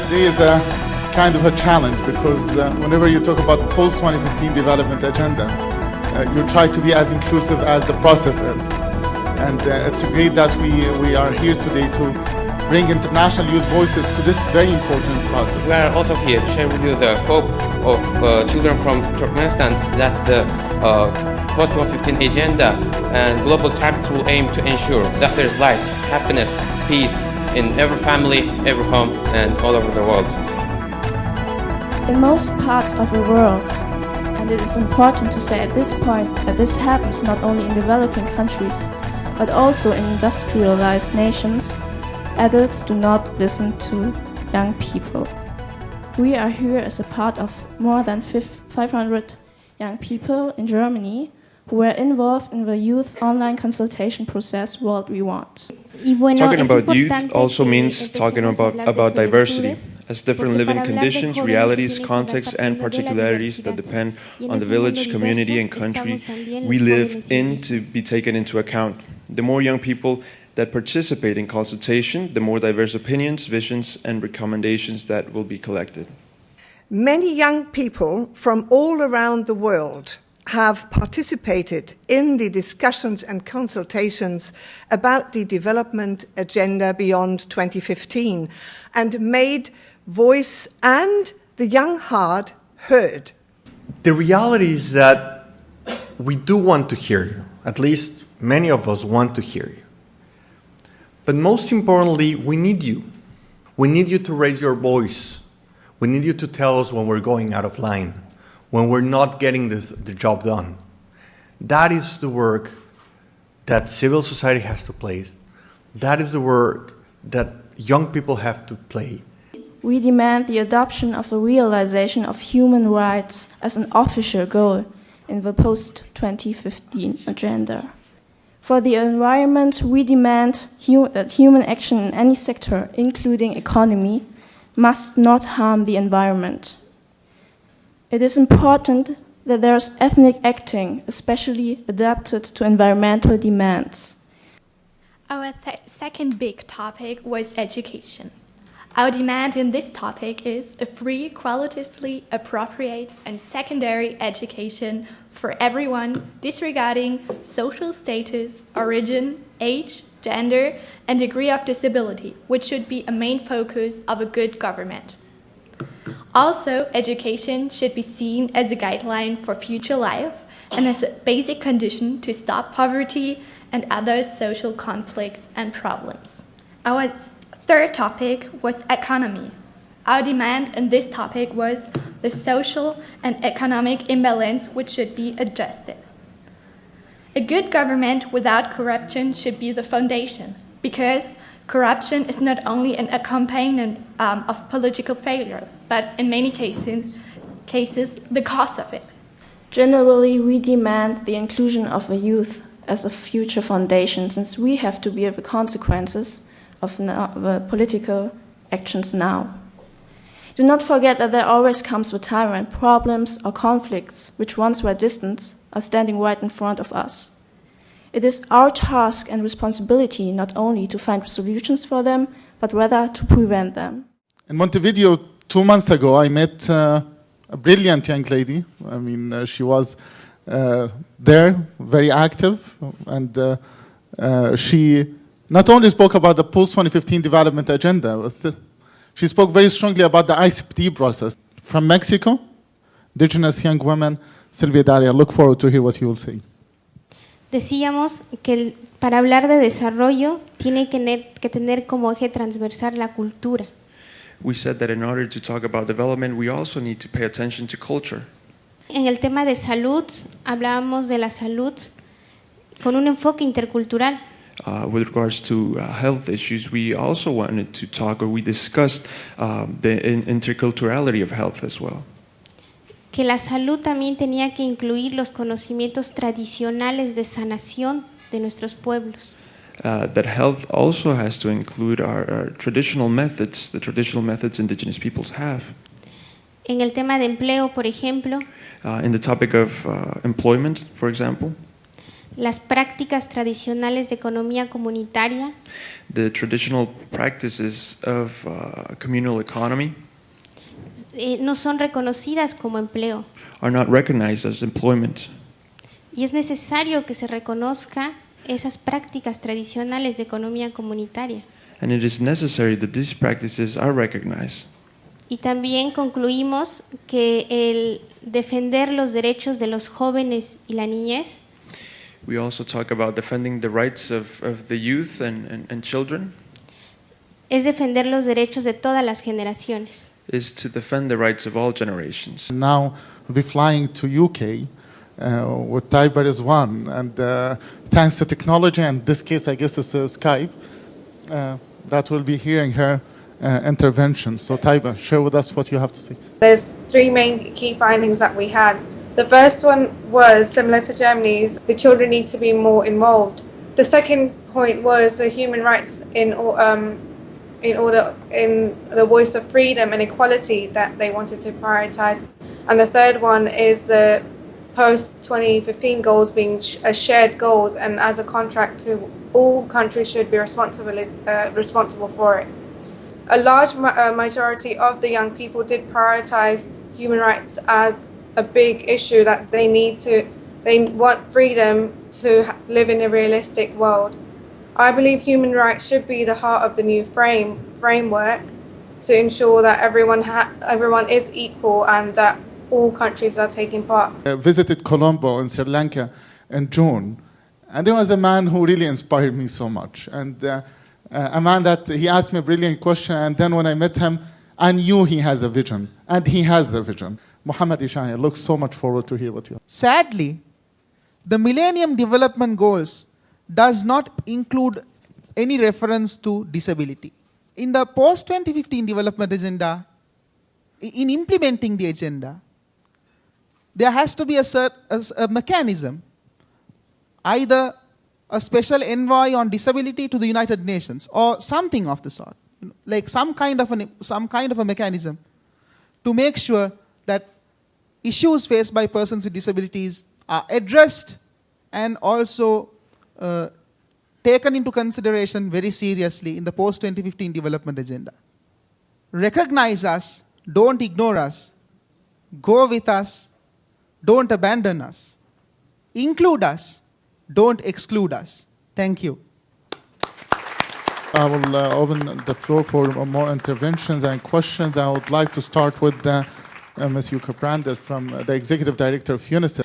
Today is a kind of a challenge because whenever you talk about post-2015 development agenda, you try to be as inclusive as the process is. And it's great that we are here today to bring international youth voices to this very important process. We are also here to share with you the hope of children from Turkmenistan that the post-2015 agenda and global targets will aim to ensure that there is light, happiness, peace in every family, every home, and all over the world. In most parts of the world, and it is important to say at this point that this happens not only in developing countries, but also in industrialized nations, adults do not listen to young people. We are here as a part of more than 500 young people in Germany who were involved in the youth online consultation process World We Want. Talking about youth also means talking about diversity, as different living conditions, realities, contexts, and particularities that depend on the village, community, and country we live in to be taken into account. The more young people that participate in consultation, the more diverse opinions, visions, and recommendations that will be collected. Many young people from all around the world have participated in the discussions and consultations about the development agenda beyond 2015 and made voice and the young heart heard. The reality is that we do want to hear you. At least many of us want to hear you. But most importantly, we need you. We need you to raise your voice. We need you to tell us when we're going out of line, when we're not getting the job done. That is the work that civil society has to play. That is the work that young people have to play. We demand the adoption of the realization of human rights as an official goal in the post-2015 agenda. For the environment, we demand that human action in any sector, including economy, must not harm the environment. It is important that there is ethnic acting, especially adapted to environmental demands. Our second big topic was education. Our demand in this topic is a free, qualitatively appropriate and secondary education for everyone, disregarding social status, origin, age, gender, and degree of disability, which should be a main focus of a good government. Also, education should be seen as a guideline for future life and as a basic condition to stop poverty and other social conflicts and problems. Our third topic was economy. Our demand in this topic was the social and economic imbalance which should be adjusted. A good government without corruption should be the foundation, because corruption is not only an accompaniment of political failure, but in many cases the cause of it. Generally, we demand the inclusion of the youth as a future foundation, since we have to bear the consequences of the political actions now. Do not forget that there always comes the time when problems or conflicts, which once were distant, are standing right in front of us. It is our task and responsibility not only to find solutions for them, but rather to prevent them. In Montevideo 2 months ago, I met a brilliant young lady. I mean, she was there, very active, and she not only spoke about the post-2015 development agenda, but she spoke very strongly about the ICT process. From Mexico, indigenous young woman, Silvia Daria. Look forward to hear what you will say. Decíamos que para hablar de desarrollo tiene que tener como eje transversal la cultura. We said that in order to talk about development, we also need to pay attention to culture. En el tema de salud, hablábamos de la salud con un enfoque intercultural. With regards to health issues, we also wanted to talk, or we discussed the interculturality of health as well. Que la salud también tenía que incluir los conocimientos tradicionales de sanación de nuestros pueblos. That health also has to include our traditional methods, the traditional methods indigenous peoples have. En el tema de empleo, por ejemplo, in the topic of employment, for example, las prácticas tradicionales de economía comunitaria, the traditional practices of communal economy, no son reconocidas como empleo. are not recognized as employment. Y es necesario que se reconozca esas prácticas tradicionales de economía comunitaria. And it is necessary that these practices are recognized. Y también concluimos que el defender los derechos de los jóvenes y la niñez We also talk about defending the rights of the youth and children. Es defender los derechos de todas las generaciones. Is to defend the rights of all generations. Now we'll be flying to UK with Tiber is one, and thanks to technology, and in this case I guess it's Skype, that we'll be hearing her intervention. So Tiber, share with us what you have to say. There's three main key findings that we had. The first one was similar to Germany's, the children need to be more involved. The second point was the human rights in the voice of freedom and equality that they wanted to prioritize. And the third one is the post-2015 goals being shared goals, and as a contract to all countries should be responsible for it. A large majority of the young people did prioritize human rights as a big issue, that they want freedom to live in a realistic world. I believe human rights should be the heart of the new framework to ensure that everyone is equal and that all countries are taking part. I visited Colombo in Sri Lanka in June, and there was a man who really inspired me so much. And a man that he asked me a brilliant question, and then when I met him, I knew he has a vision, and he has the vision. Muhammad Ishani, I look so much forward to hear what you have. Sadly, the Millennium Development Goals does not include any reference to disability. In the post-2015 development agenda, in implementing the agenda, there has to be a mechanism, either a special envoy on disability to the United Nations or something of the sort, like some kind of a mechanism to make sure that issues faced by persons with disabilities are addressed and also taken into consideration very seriously in the post-2015 development agenda. Recognize us, don't ignore us, go with us, don't abandon us, include us, don't exclude us. Thank you. I will open the floor for more interventions and questions. I would like to start with Ms. Yuka Brander, from the Executive Director of UNICEF.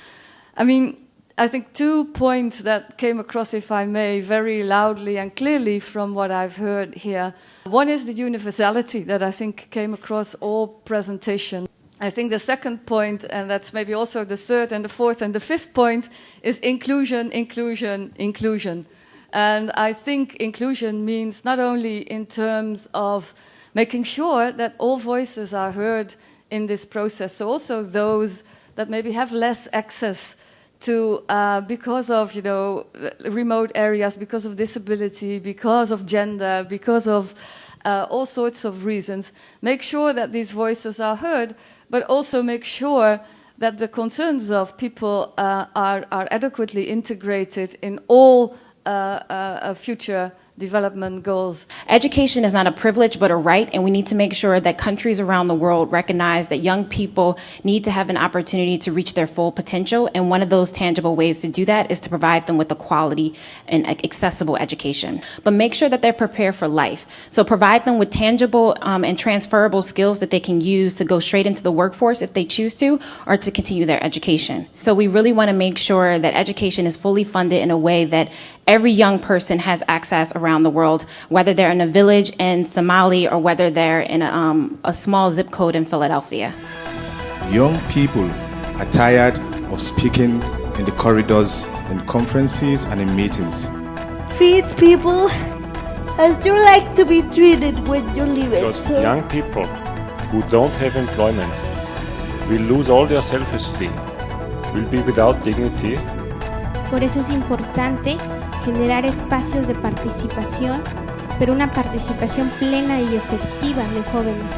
I think 2 points that came across, if I may, very loudly and clearly from what I've heard here. One is the universality that I think came across all presentations. I think the second point, and that's maybe also the third and the fourth and the fifth point, is inclusion, inclusion, inclusion. And I think inclusion means not only in terms of making sure that all voices are heard in this process, so also those that maybe have less access to, because of remote areas, because of disability, because of gender, because of all sorts of reasons. Make sure that these voices are heard, but also make sure that the concerns of people are adequately integrated in all future development goals. Education is not a privilege but a right, and we need to make sure that countries around the world recognize that young people need to have an opportunity to reach their full potential, and one of those tangible ways to do that is to provide them with a quality and accessible education. But make sure that they're prepared for life. So provide them with tangible and transferable skills that they can use to go straight into the workforce if they choose to, or to continue their education. So we really want to make sure that education is fully funded in a way that every young person has access around the world, whether they're in a village in Somali or whether they're in a small zip code in Philadelphia. Young people are tired of speaking in the corridors, in conferences and in meetings. Treat people as you like to be treated when you live it. Because young people who don't have employment will lose all their self-esteem, will be without dignity. Por eso es importante generar espacios de participación, pero una participación plena y efectiva de jóvenes.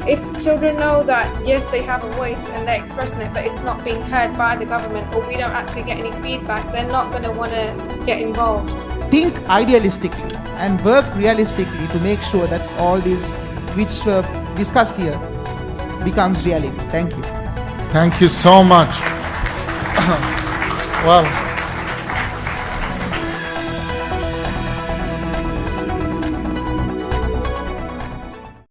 if children know that, yes, they have a voice and they're expressing it, but it's not being heard by the government, or we don't actually get any feedback, they're not going to want to get involved. Think idealistically and work realistically to make sure that all these which were discussed here becomes reality. Thank you. Thank you so much. Well.